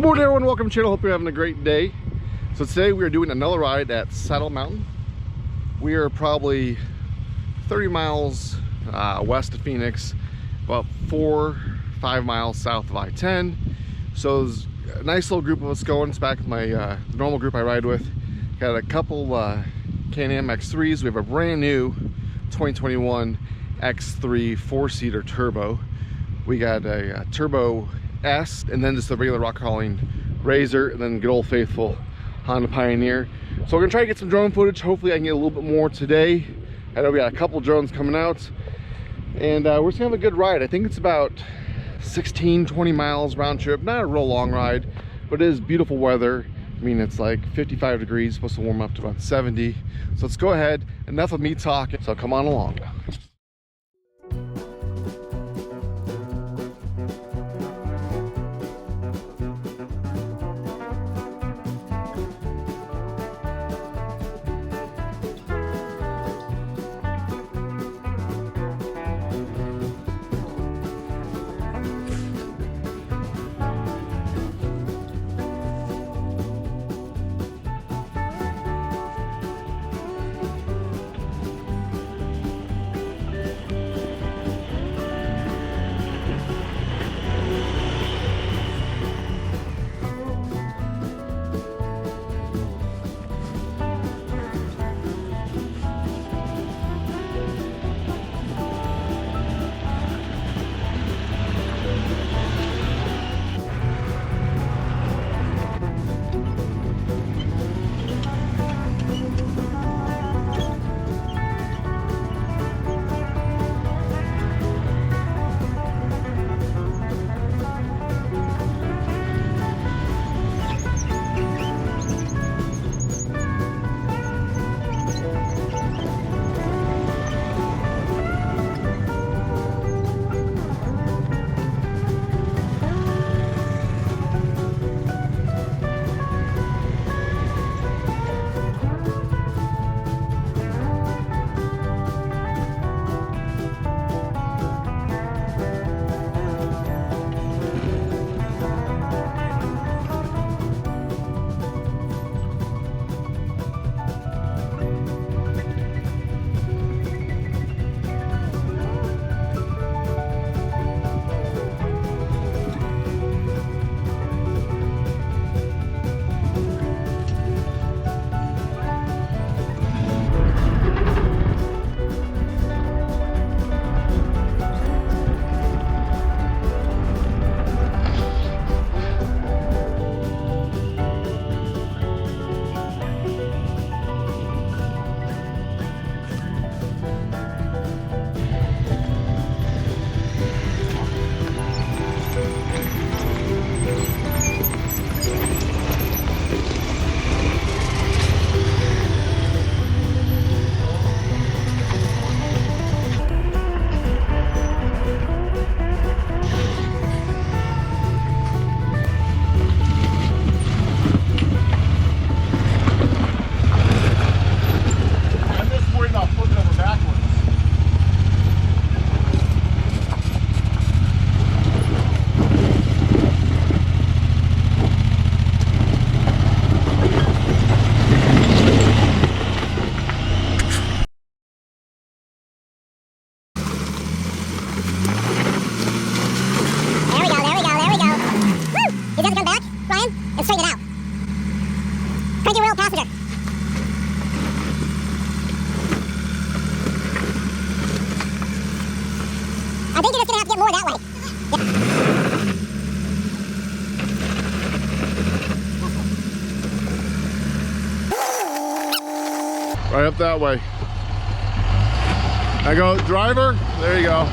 morning everyone, welcome to the channel. Hope you're having a great day. So today we are doing another ride at Saddle Mountain. We are probably 30 miles west of Phoenix, about 4-5 miles south of I-10. So there's a nice little group of us going. It's back with my the normal group I ride with. Got a couple Can-Am X3s. We have a brand new 2021 X3 4-seater turbo. We got a Turbo S, and then just a regular rock crawling RZR, and then good old faithful Honda Pioneer. So we're gonna try to get some drone footage. Hopefully I can get a little bit more today. I know we got a couple drones coming out, and we're just gonna have a good ride. I think it's about 16-20 miles round trip. Not a real long ride, but it is beautiful weather. I mean, it's like 55 degrees, supposed to warm up to about 70. So let's go ahead. Enough of me talking, so come on along. I think you're just gonna have to get more that way. Right up that way. I go, driver, there you go.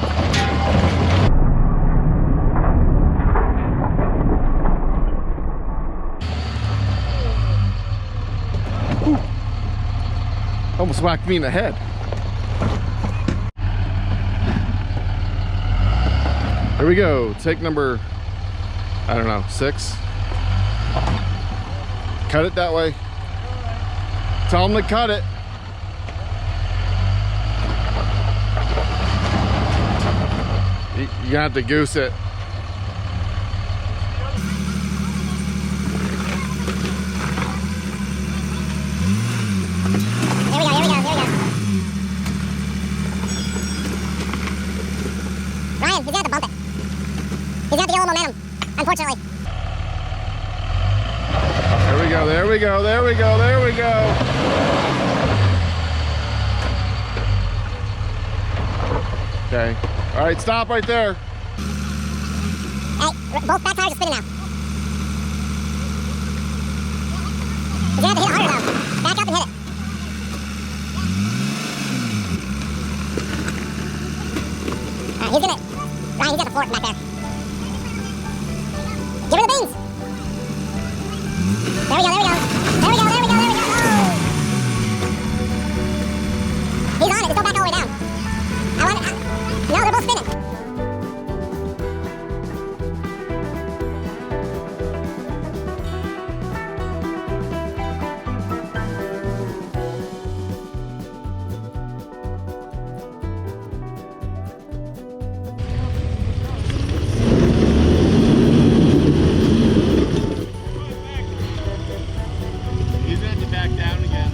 Whew. Almost whacked me in the head. Here we go, take number, I don't know, 6. Cut it that way. Tell them to cut it. You're gonna have to goose it. He's gonna have to get a little momentum, unfortunately. There we go, there we go, there we go, there we go. Okay. All right, stop right there. Hey, both back tires are spinning now. He's gonna have to hit it harder though. Back up and hit it. He's gonna, Ryan, he's got the fork back there. Give her the beans. There we go, there we go. There we go, there we go, there we go. Oh. He's on it, just go back all the way down. No, they're both spinning. He's going to back down again.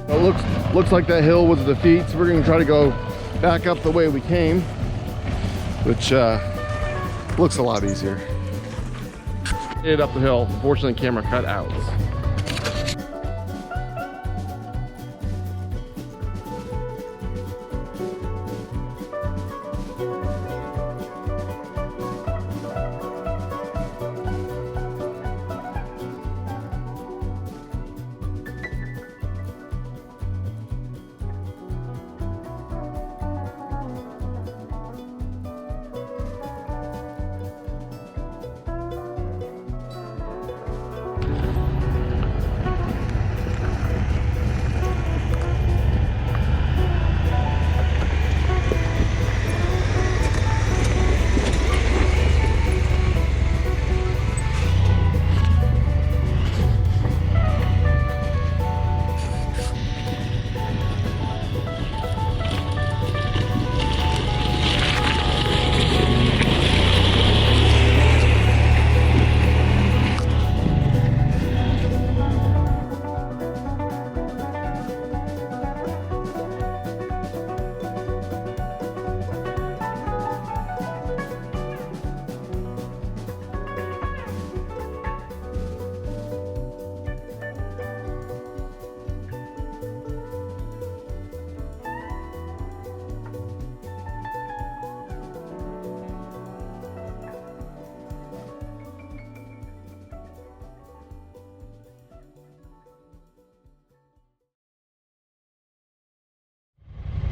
It looks like that hill was a defeat, so we're gonna try to go back up the way we came, which looks a lot easier. Hit up the hill. Unfortunately, the camera cut out.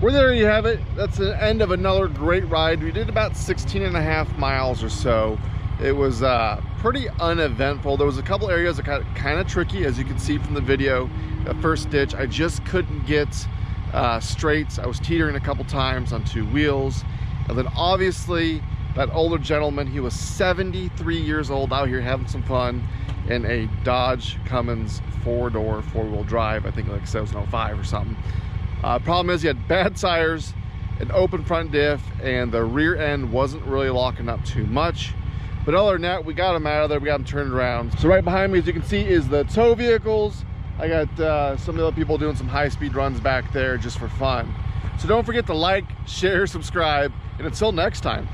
Well, there you have it. That's the end of another great ride. We did about 16.5 miles or so. It was pretty uneventful. There was a couple areas that got kind of tricky, as you can see from the video. The first ditch, I just couldn't get straights. I was teetering a couple times on two wheels. And then obviously that older gentleman, he was 73 years old, out here having some fun in a Dodge Cummins four-door, four-wheel drive. I think like 705 or something. Problem is he had bad tires, an open front diff, and the rear end wasn't really locking up too much. But other than that, we got him out of there, we got him turned around. So right behind me, as you can see, is the tow vehicles. I got some of the other people doing some high-speed runs back there just for fun. So don't forget to like, share, subscribe, and until next time.